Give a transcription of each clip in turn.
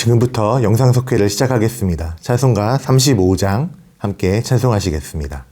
지금부터 영상 속회를 시작하겠습니다. 찬송가 35장 함께 찬송하시겠습니다.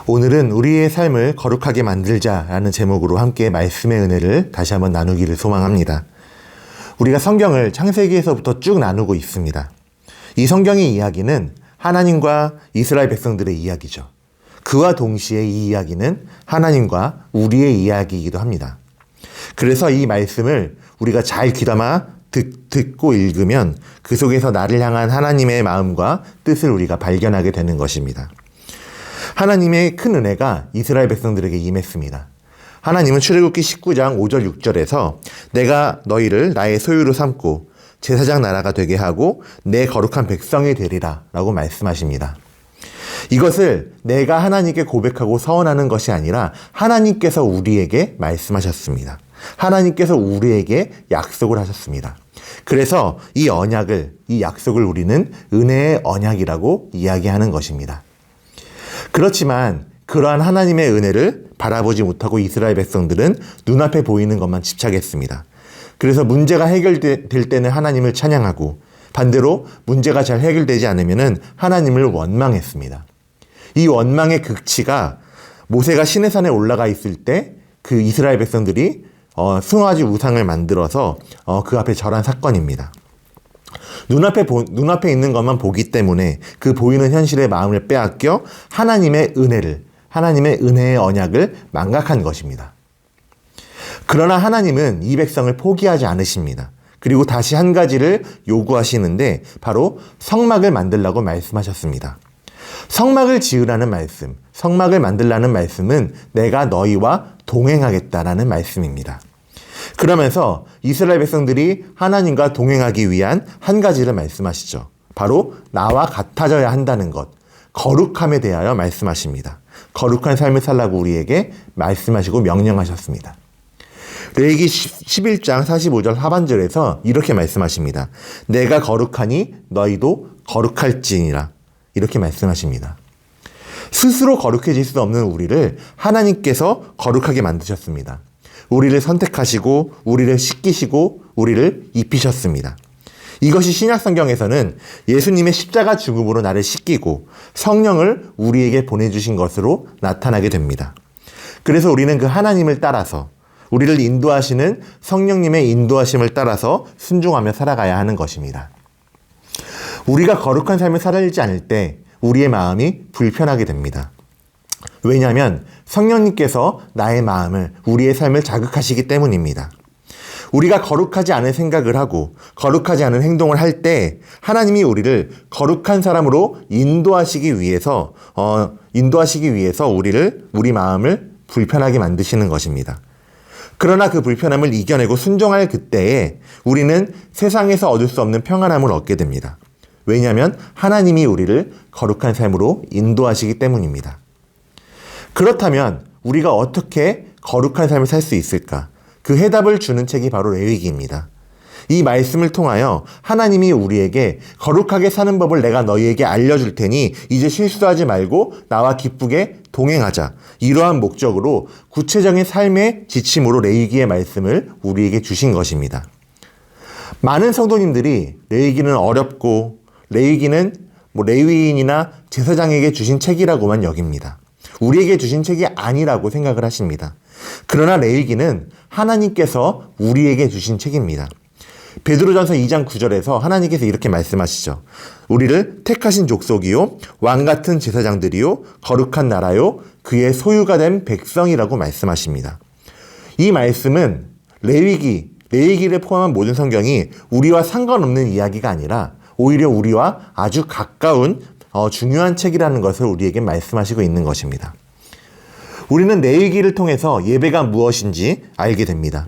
오늘은 우리의 삶을 거룩하게 만들자라는 제목으로 함께 말씀의 은혜를 다시 한번 나누기를 소망합니다. 우리가 성경을 창세기에서부터 쭉 나누고 있습니다. 이 성경의 이야기는 하나님과 이스라엘 백성들의 이야기죠. 그와 동시에 이 이야기는 하나님과 우리의 이야기이기도 합니다. 그래서 이 말씀을 우리가 잘 귀담아 듣고 읽으면 그 속에서 나를 향한 하나님의 마음과 뜻을 우리가 발견하게 되는 것입니다. 하나님의 큰 은혜가 이스라엘 백성들에게 임했습니다. 하나님은 출애굽기 19장 5절 6절에서 내가 너희를 나의 소유로 삼고 제사장 나라가 되게 하고 내 거룩한 백성이 되리라 라고 말씀하십니다. 이것을 내가 하나님께 고백하고 서원하는 것이 아니라 하나님께서 우리에게 말씀하셨습니다. 하나님께서 우리에게 약속을 하셨습니다. 그래서 이 언약을, 이 약속을 우리는 은혜의 언약이라고 이야기하는 것입니다. 그렇지만 그러한 하나님의 은혜를 바라보지 못하고 이스라엘 백성들은 눈앞에 보이는 것만 집착했습니다. 그래서 문제가 해결될 때는 하나님을 찬양하고 반대로 문제가 잘 해결되지 않으면 하나님을 원망했습니다. 이 원망의 극치가 모세가 시내산에 올라가 있을 때 그 이스라엘 백성들이 송아지 우상을 만들어서 그 앞에 절한 사건입니다. 눈앞에 있는 것만 보기 때문에 그 보이는 현실의 마음을 빼앗겨 하나님의 은혜의 언약을 망각한 것입니다. 그러나 하나님은 이 백성을 포기하지 않으십니다. 그리고 다시 한 가지를 요구하시는데 바로 성막을 만들라고 말씀하셨습니다. 성막을 지으라는 말씀, 성막을 만들라는 말씀은 내가 너희와 동행하겠다라는 말씀입니다. 그러면서 이스라엘 백성들이 하나님과 동행하기 위한 한 가지를 말씀하시죠. 바로 나와 같아져야 한다는 것, 거룩함에 대하여 말씀하십니다. 거룩한 삶을 살라고 우리에게 말씀하시고 명령하셨습니다. 레위기 11장 45절 하반절에서 이렇게 말씀하십니다. 내가 거룩하니 너희도 거룩할지니라. 이렇게 말씀하십니다. 스스로 거룩해질 수 없는 우리를 하나님께서 거룩하게 만드셨습니다. 우리를 선택하시고 우리를 씻기시고 우리를 입히셨습니다. 이것이 신약 성경에서는 예수님의 십자가 죽음으로 나를 씻기고 성령을 우리에게 보내주신 것으로 나타나게 됩니다. 그래서 우리는 그 하나님을 따라서 우리를 인도하시는 성령님의 인도하심을 따라서 순종하며 살아가야 하는 것입니다. 우리가 거룩한 삶을 살지 않을 때 우리의 마음이 불편하게 됩니다. 왜냐하면 성령님께서 나의 마음을, 우리의 삶을 자극하시기 때문입니다. 우리가 거룩하지 않은 생각을 하고 거룩하지 않은 행동을 할 때 하나님이 우리를 거룩한 사람으로 인도하시기 위해서 우리 마음을 불편하게 만드시는 것입니다. 그러나 그 불편함을 이겨내고 순종할 그때에 우리는 세상에서 얻을 수 없는 평안함을 얻게 됩니다. 왜냐하면 하나님이 우리를 거룩한 삶으로 인도하시기 때문입니다. 그렇다면 우리가 어떻게 거룩한 삶을 살 수 있을까? 그 해답을 주는 책이 바로 레위기입니다. 이 말씀을 통하여 하나님이 우리에게 거룩하게 사는 법을 내가 너희에게 알려줄 테니 이제 실수하지 말고 나와 기쁘게 동행하자. 이러한 목적으로 구체적인 삶의 지침으로 레위기의 말씀을 우리에게 주신 것입니다. 많은 성도님들이 레위기는 어렵고 레위기는 레위인이나 제사장에게 주신 책이라고만 여깁니다. 우리에게 주신 책이 아니라고 생각을 하십니다. 그러나 레위기는 하나님께서 우리에게 주신 책입니다. 베드로전서 2장 9절에서 하나님께서 이렇게 말씀하시죠. 우리를 택하신 족속이요 왕같은 제사장들이요 거룩한 나라요 그의 소유가 된 백성이라고 말씀하십니다. 이 말씀은 레위기를 포함한 모든 성경이 우리와 상관없는 이야기가 아니라 오히려 우리와 아주 가까운 중요한 책이라는 것을 우리에게 말씀하시고 있는 것입니다. 우리는 레위기를 통해서 예배가 무엇인지 알게 됩니다.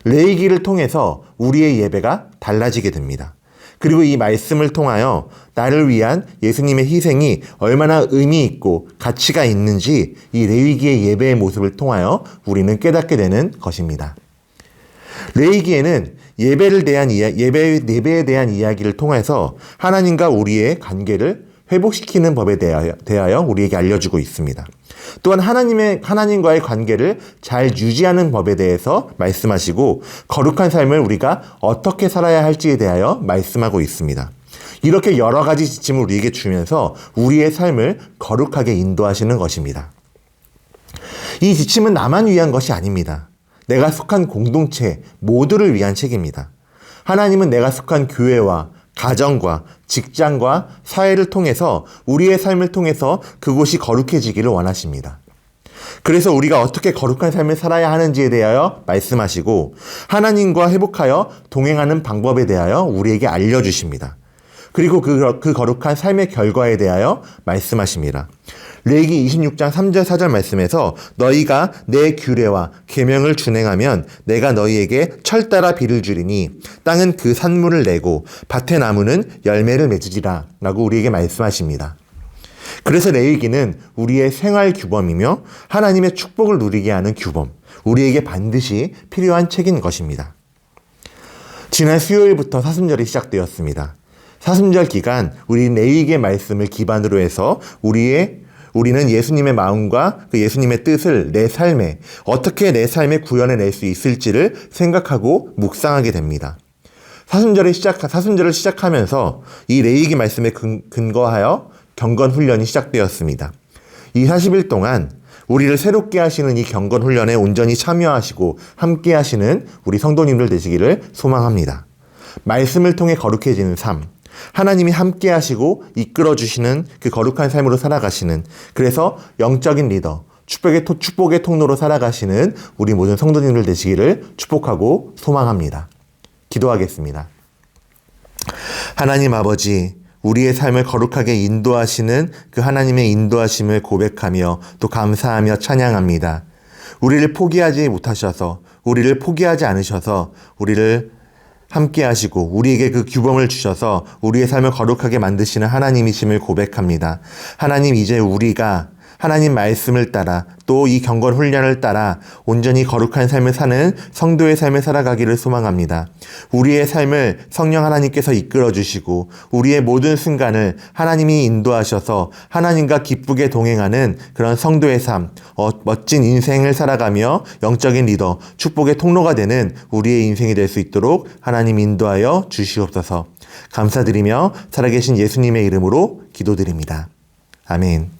레위기를 통해서 우리의 예배가 달라지게 됩니다. 그리고 이 말씀을 통하여 나를 위한 예수님의 희생이 얼마나 의미 있고 가치가 있는지 이 레위기의 예배의 모습을 통하여 우리는 깨닫게 되는 것입니다. 레위기에는 예배에 대한 이야기를 통해서 하나님과 우리의 관계를 회복시키는 법에 대하여 우리에게 알려주고 있습니다. 또한 하나님과의 관계를 잘 유지하는 법에 대해서 말씀하시고 거룩한 삶을 우리가 어떻게 살아야 할지에 대하여 말씀하고 있습니다. 이렇게 여러 가지 지침을 우리에게 주면서 우리의 삶을 거룩하게 인도하시는 것입니다. 이 지침은 나만 위한 것이 아닙니다. 내가 속한 공동체 모두를 위한 책입니다. 하나님은 내가 속한 교회와 가정과 직장과 사회를 통해서 우리의 삶을 통해서 그곳이 거룩해지기를 원하십니다. 그래서 우리가 어떻게 거룩한 삶을 살아야 하는지에 대하여 말씀하시고 하나님과 회복하여 동행하는 방법에 대하여 우리에게 알려주십니다. 그리고 그 거룩한 삶의 결과에 대하여 말씀하십니다. 레위기 26장 3절 4절 말씀에서 너희가 내 규례와 계명을 준행하면 내가 너희에게 철따라 비를 주리니 땅은 그 산물을 내고 밭의 나무는 열매를 맺으리라 라고 우리에게 말씀하십니다. 그래서 레위기는 우리의 생활 규범이며 하나님의 축복을 누리게 하는 규범, 우리에게 반드시 필요한 책인 것입니다. 지난 수요일부터 사순절이 시작되었습니다. 사순절 기간 우리 레위기의 말씀을 기반으로 해서 우리는 예수님의 마음과 그 예수님의 뜻을 내 삶에 어떻게 내 삶에 구현해낼 수 있을지를 생각하고 묵상하게 됩니다. 사순절을 시작하면서 이 레위기 말씀에 근거하여 경건 훈련이 시작되었습니다. 이 40일 동안 우리를 새롭게 하시는 이 경건 훈련에 온전히 참여하시고 함께 하시는 우리 성도님들 되시기를 소망합니다. 말씀을 통해 거룩해지는 삶, 하나님이 함께 하시고 이끌어 주시는 그 거룩한 삶으로 살아가시는, 그래서 영적인 리더, 축복의 통로로 살아가시는 우리 모든 성도님들 되시기를 축복하고 소망합니다. 기도하겠습니다. 하나님 아버지, 우리의 삶을 거룩하게 인도하시는 그 하나님의 인도하심을 고백하며 또 감사하며 찬양합니다. 우리를 포기하지 못하셔서, 우리를 포기하지 않으셔서 우리를 함께 하시고 우리에게 그 규범을 주셔서 우리의 삶을 거룩하게 만드시는 하나님이심을 고백합니다. 하나님, 이제 우리가 하나님 말씀을 따라 또 이 경건 훈련을 따라 온전히 거룩한 삶을 사는 성도의 삶을 살아가기를 소망합니다. 우리의 삶을 성령 하나님께서 이끌어 주시고 우리의 모든 순간을 하나님이 인도하셔서 하나님과 기쁘게 동행하는 그런 성도의 삶, 멋진 인생을 살아가며 영적인 리더, 축복의 통로가 되는 우리의 인생이 될 수 있도록 하나님 인도하여 주시옵소서. 감사드리며 살아계신 예수님의 이름으로 기도드립니다. 아멘.